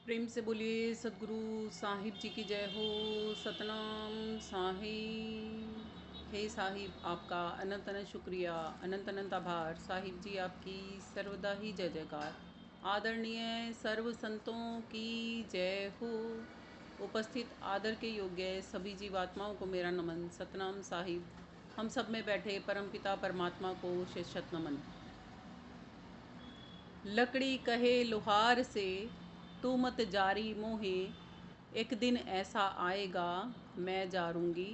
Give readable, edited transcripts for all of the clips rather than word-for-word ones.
प्रेम से बोलिए सदगुरु साहिब जी की जय हो। सतनाम साहिब। हे साहिब, आपका अनंत अनंत शुक्रिया, अनंत अनंत आभार। साहिब जी आपकी सर्वदा ही जय जयकार। आदरणीय सर्व संतों की जय हो। उपस्थित आदर के योग्य सभी जीवात्माओं को मेरा नमन। सतनाम साहिब। हम सब में बैठे परमपिता परमात्मा को शत शत नमन। लकड़ी कहे लोहार से, तू मत जारी मोहे, एक दिन ऐसा आएगा मैं जारूंगी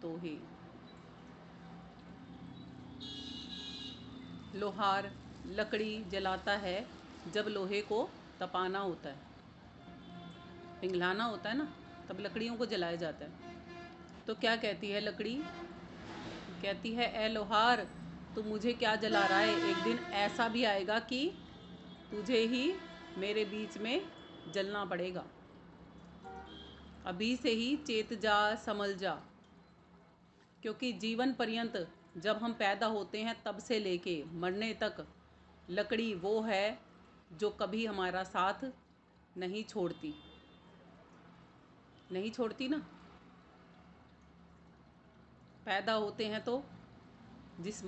तोहे। लोहार लकड़ी जलाता है जब लोहे को तपाना होता है, पिघलाना होता है ना, तब लकड़ियों को जलाया जाता है। तो क्या कहती है लकड़ी? कहती है, ए लोहार, तू मुझे क्या जला रहा है? एक दिन ऐसा भी आएगा कि तुझे ही मेरे बीच में जलना पड़ेगा। अभी से ही चेत जा, समझ जा। क्योंकि जीवन पर्यंत, जब हम पैदा होते हैं तब से लेके मरने तक, लकड़ी वो है जो कभी हमारा साथ नहीं छोड़ती। नहीं छोड़ती ना। पैदा होते हैं तो जिस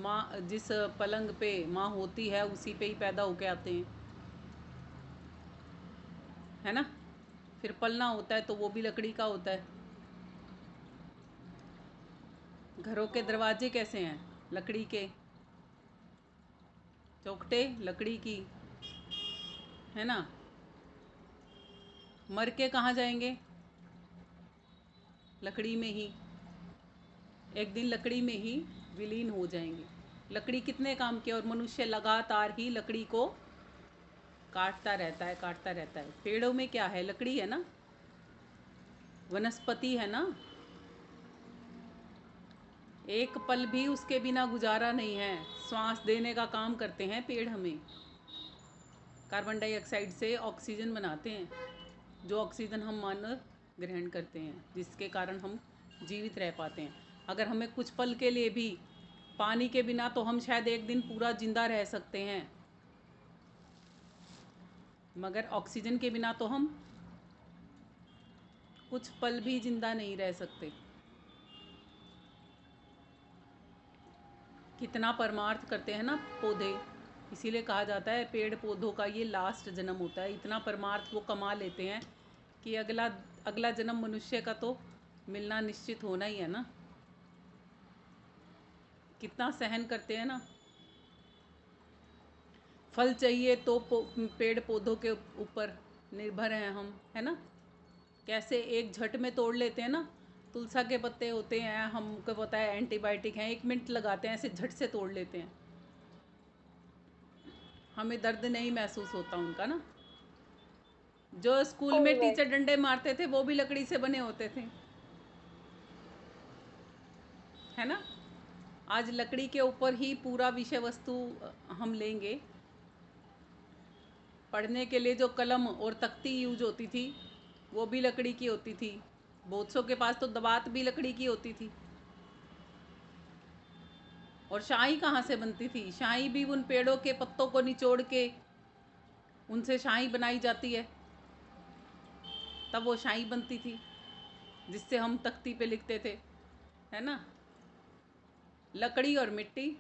पलंग पे माँ होती है उसी पे ही पैदा होके आते हैं, है ना। फिर पलना होता है तो वो भी लकड़ी का होता है। घरों के दरवाजे कैसे हैं? लकड़ी के। चौखटे लकड़ी की, है ना। मर के कहाँ जाएंगे? लकड़ी में ही। एक दिन लकड़ी में ही विलीन हो जाएंगे। लकड़ी कितने काम की, और मनुष्य लगातार ही लकड़ी को काटता रहता है, काटता रहता है। पेड़ों में क्या है? लकड़ी है ना, वनस्पति है ना। एक पल भी उसके बिना गुजारा नहीं है। श्वास देने का काम करते हैं पेड़ हमें। कार्बन डाइऑक्साइड से ऑक्सीजन बनाते हैं, जो ऑक्सीजन हम मानव ग्रहण करते हैं, जिसके कारण हम जीवित रह पाते हैं। अगर हमें कुछ पल के लिए भी पानी के बिना, तो हम शायद एक दिन पूरा जिंदा रह सकते हैं, मगर ऑक्सीजन के बिना तो हम कुछ पल भी जिंदा नहीं रह सकते। कितना परमार्थ करते हैं ना पौधे। इसीलिए कहा जाता है पेड़ पौधों का ये लास्ट जन्म होता है। इतना परमार्थ वो कमा लेते हैं कि अगला अगला जन्म मनुष्य का तो मिलना निश्चित होना ही है ना। कितना सहन करते हैं ना। फल चाहिए तो पेड़ पौधों के ऊपर निर्भर हैं हम, है ना। कैसे एक झट में तोड़ लेते हैं ना। तुलसा के पत्ते होते हैं, हमको पता है एंटीबायोटिक हैं, 1 मिनट लगाते हैं, ऐसे झट से तोड़ लेते हैं। हमें दर्द नहीं महसूस होता उनका ना। जो स्कूल में सही है। टीचर डंडे मारते थे वो भी लकड़ी से बने होते थे, है ना। आज लकड़ी के ऊपर ही पूरा विषय वस्तु हम लेंगे। पढ़ने के लिए जो कलम और तख्ती यूज होती थी वो भी लकड़ी की होती थी। बहुत सौ के पास तो दवात भी लकड़ी की होती थी। और शाही कहाँ से बनती थी? शाही भी उन पेड़ों के पत्तों को निचोड़ के उनसे शाही बनाई जाती है, तब वो शाही बनती थी जिससे हम तख्ती पे लिखते थे, है ना। लकड़ी और मिट्टी।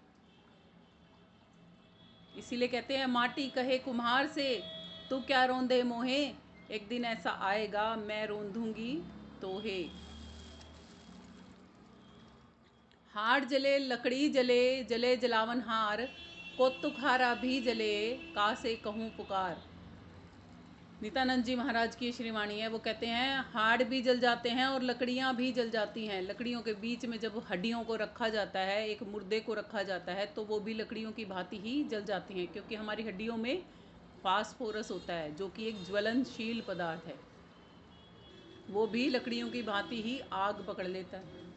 इसीलिए कहते हैं, माटी कहे कुम्हार से, तू क्या रोंदे मोहे, एक दिन ऐसा आएगा मैं रोंदूंगी तोहे। हार जले लकड़ी जले, जले जलावन हार, कोत्तुखारा भी जले, का से कहूँ पुकार। नित्यानंद जी महाराज की श्रीवाणी है। वो कहते हैं हाड़ भी जल जाते हैं और लकड़ियाँ भी जल जाती हैं। लकड़ियों के बीच में जब हड्डियों को रखा जाता है, एक मुर्दे को रखा जाता है, तो वो भी लकड़ियों की भांति ही जल जाती हैं, क्योंकि हमारी हड्डियों में फास्फोरस होता है जो कि एक ज्वलनशील पदार्थ है। वो भी लकड़ियों की भांति ही आग पकड़ लेता है।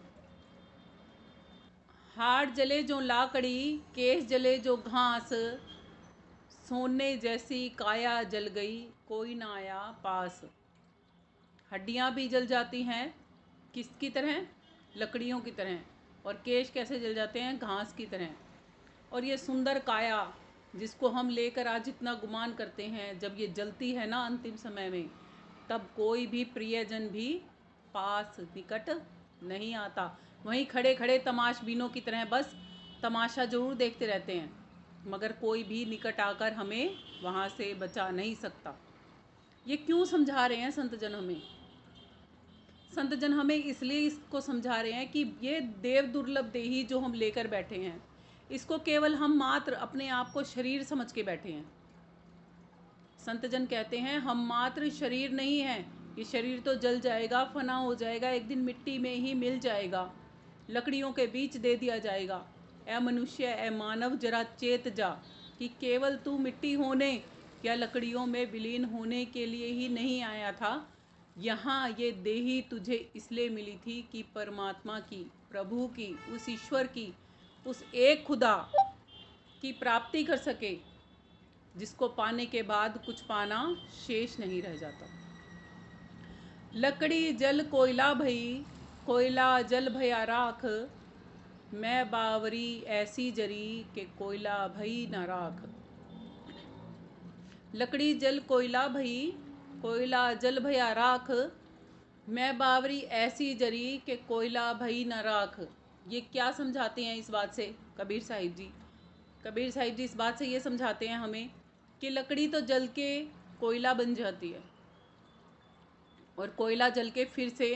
हाड़ जले जो लाकड़ी, केस जले जो घास, सोने जैसी काया जल गई, कोई ना आया पास। हड्डियाँ भी जल जाती हैं, किसकी तरह? लकड़ियों की तरह। और केश कैसे जल जाते हैं? घास की तरह। और ये सुंदर काया जिसको हम लेकर आज इतना गुमान करते हैं, जब ये जलती है ना अंतिम समय में, तब कोई भी प्रियजन भी पास निकट नहीं आता। वहीं खड़े खड़े तमाशबीनों की तरह बस तमाशा जरूर देखते रहते हैं, मगर कोई भी निकट आकर हमें वहाँ से बचा नहीं सकता। ये क्यों समझा रहे हैं संतजन हमें? संतजन हमें इसलिए इसको समझा रहे हैं कि ये देव दुर्लभ देही जो हम लेकर बैठे हैं, इसको केवल हम मात्र अपने आप को शरीर समझ के बैठे हैं। संतजन कहते हैं हम मात्र शरीर नहीं हैं, ये शरीर तो जल जाएगा, फना हो जाएगा, एक दिन मिट्टी में ही मिल जाएगा, लकड़ियों के बीच दे दिया जाएगा। ए मनुष्य, ए मानव, जरा चेत जा कि केवल तू मिट्टी होने या लकड़ियों में विलीन होने के लिए ही नहीं आया था। यहाँ ये देही तुझे इसलिए मिली थी कि परमात्मा की, प्रभु की, उस ईश्वर की, उस एक खुदा की प्राप्ति कर सके, जिसको पाने के बाद कुछ पाना शेष नहीं रह जाता। लकड़ी जल कोयला भई, कोयला जल भया राख, मैं बावरी ऐसी जरी के कोयला भई न राख। लकड़ी जल कोयला भई, कोयला जल भया राख, मैं बावरी ऐसी जरी के कोयला भई न राख। ये क्या समझाते हैं इस बात से कबीर साहिब जी? कबीर साहिब जी इस बात से ये समझाते हैं हमें कि लकड़ी तो जल के कोयला बन जाती है, और कोयला जल के फिर से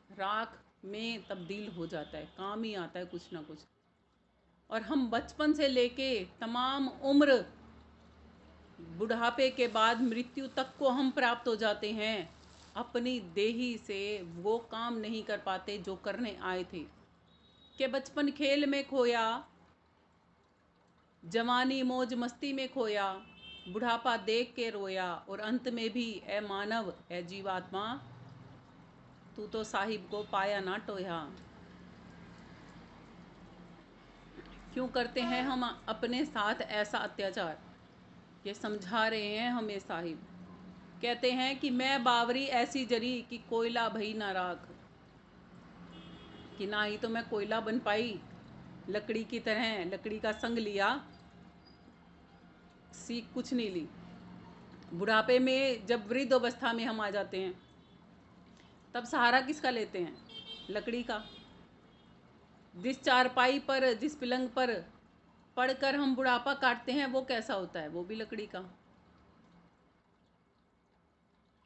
राख में तब्दील हो जाता है, काम ही आता है कुछ ना कुछ। और हम बचपन से लेके तमाम उम्र, बुढ़ापे के बाद मृत्यु तक को हम प्राप्त हो जाते हैं, अपनी देही से वो काम नहीं कर पाते जो करने आए थे। कि बचपन खेल में खोया, जवानी मौज मस्ती में खोया, बुढ़ापा देख के रोया, और अंत में भी ए मानव, ए जीवात्मा, तू तो साहिब को पाया ना टोया। क्यों करते हैं हम अपने साथ ऐसा अत्याचार? ये समझा रहे हैं हमें साहिब। कहते हैं कि मैं बावरी ऐसी जरी कि कोयला भई ना राख, कि ना ही तो मैं कोयला बन पाई, लकड़ी की तरह लकड़ी का संग लिया, सीख कुछ नहीं ली। बुढ़ापे में जब वृद्ध अवस्था में हम आ जाते हैं, तब सहारा किसका लेते हैं? लकड़ी का। जिस चारपाई पर, जिस पलंग पर पड़कर हम बुढ़ापा काटते हैं, वो कैसा होता है? वो भी लकड़ी का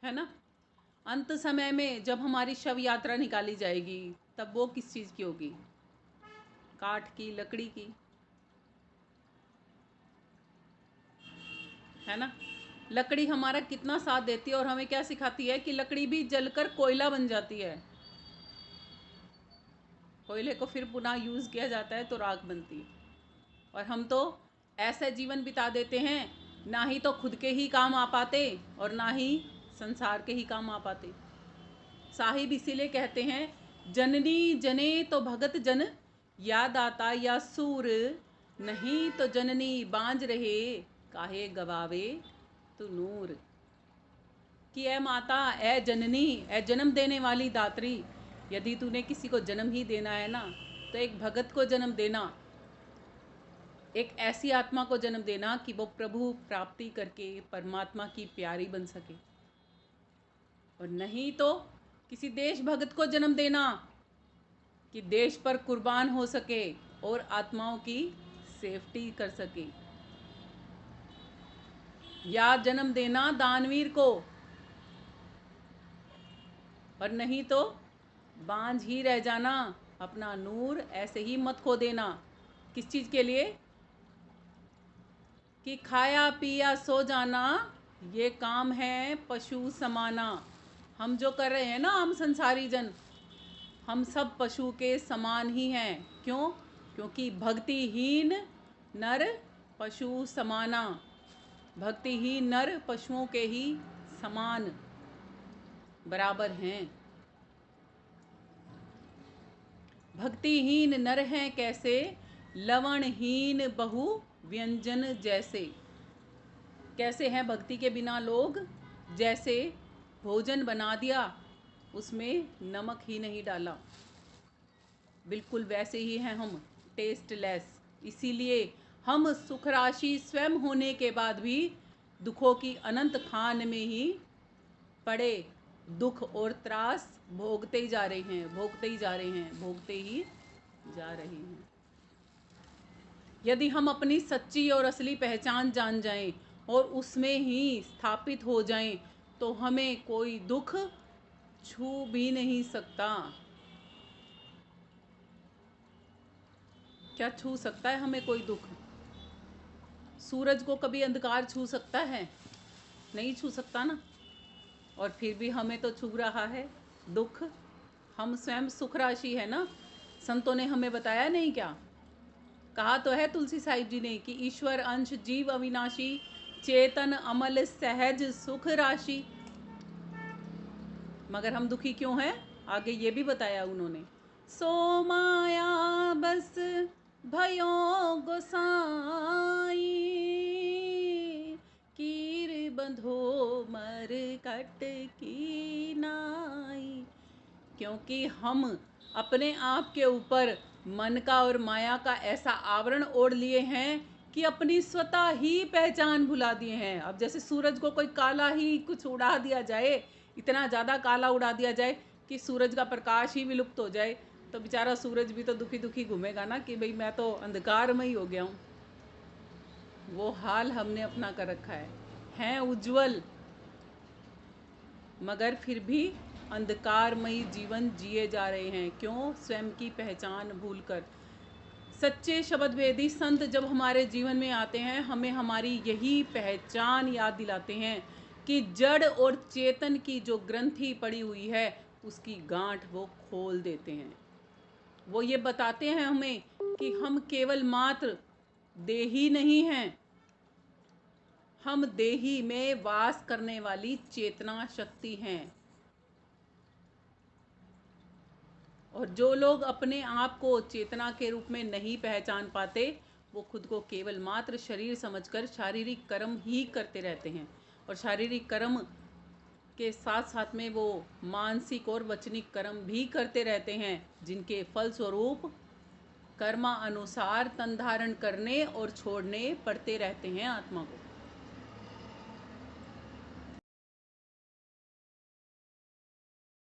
है ना। अंत समय में जब हमारी शव यात्रा निकाली जाएगी, तब वो किस चीज़ की होगी? काठ की, लकड़ी की, है ना। लकड़ी हमारा कितना साथ देती है, और हमें क्या सिखाती है कि लकड़ी भी जलकर कोयला बन जाती है। कोयले को फिर पुनः यूज़ किया जाता है तो राख बनती है। और हम तो ऐसा जीवन बिता देते हैं, ना ही तो खुद के ही काम आ पाते और ना ही संसार के ही काम आ पाते। साहिब इसीलिए कहते हैं, जननी जने तो भगत जन, या दाता या सूर, नहीं तो जननी बांझ रहे, काहे गवावे तू नूर। कि ए माता, ए जननी, ए जन्म देने वाली दात्री, यदि तूने किसी को जन्म ही देना है ना, तो एक भगत को जन्म देना, एक ऐसी आत्मा को जन्म देना कि वो प्रभु प्राप्ति करके परमात्मा की प्यारी बन सके। और नहीं तो किसी देश भगत को जन्म देना कि देश पर कुर्बान हो सके और आत्माओं की सेफ्टी कर सके। या जन्म देना दानवीर को, और नहीं तो बांझ ही रह जाना, अपना नूर ऐसे ही मत खो देना। किस चीज़ के लिए? कि खाया पिया सो जाना, ये काम है पशु समाना। हम जो कर रहे हैं ना, हम संसारी जन, हम सब पशु के समान ही हैं। क्यों? क्योंकि भक्तिहीन नर पशु समाना, भक्तिहीन नर पशुओं के ही समान बराबर हैं। भक्तिहीन नर हैं कैसे, लवणहीन बहु व्यंजन जैसे। कैसे हैं भक्ति के बिना लोग? जैसे भोजन बना दिया, उसमें नमक ही नहीं डाला, बिल्कुल वैसे ही हैं हम, टेस्टलेस। इसीलिए हम सुख राशि स्वयं होने के बाद भी दुखों की अनंत खान में ही पड़े दुख और त्रास भोगते ही जा रहे हैं, भोगते ही जा रहे हैं, भोगते ही जा रहे हैं। यदि हम अपनी सच्ची और असली पहचान जान जाएं और उसमें ही स्थापित हो जाएं, तो हमें कोई दुख छू भी नहीं सकता। क्या छू सकता है हमें कोई दुख? सूरज को कभी अंधकार छू सकता है? नहीं छू सकता ना। और फिर भी हमें तो छू रहा है दुख। हम स्वयं सुख राशि है ना। संतों ने हमें बताया नहीं क्या? कहा तो है तुलसी साहिब जी ने कि ईश्वर अंश जीव अविनाशी, चेतन अमल सहज सुख राशि। मगर हम दुखी क्यों हैं? आगे ये भी बताया उन्होंने। सो माया बस भयो गोसाई, कीर बंधो मर कट की नाई। क्योंकि हम अपने आप के ऊपर मन का और माया का ऐसा आवरण ओढ़ लिए हैं कि अपनी स्वतः ही पहचान भुला दिए हैं। अब जैसे सूरज को कोई काला ही कुछ उड़ा दिया जाए, इतना ज़्यादा काला उड़ा दिया जाए कि सूरज का प्रकाश ही विलुप्त हो जाए, तो बेचारा सूरज भी तो दुखी दुखी घूमेगा ना कि भाई मैं तो अंधकारमय हो गया हूँ। वो हाल हमने अपना कर रखा है। हैं उज्जवल, मगर फिर भी अंधकारमयी जीवन जिए जा रहे हैं। क्यों? स्वयं की पहचान भूलकर। सच्चे शब्दवेदी संत जब हमारे जीवन में आते हैं, हमें हमारी यही पहचान याद दिलाते हैं कि जड़ और चेतन की जो ग्रंथि पड़ी हुई है, उसकी गांठ वो खोल देते हैं। वो ये बताते हैं हमें कि हम केवल मात्र देही नहीं हैं, हम देही में वास करने वाली चेतना शक्ति हैं। और जो लोग अपने आप को चेतना के रूप में नहीं पहचान पाते, वो खुद को केवल मात्र शरीर समझकर शारीरिक कर्म ही करते रहते हैं। और शारीरिक कर्म के साथ साथ में वो मानसिक और वचनिक कर्म भी करते रहते हैं, जिनके फलस्वरूप कर्मा अनुसार तन धारण करने और छोड़ने पड़ते रहते हैं आत्मा को।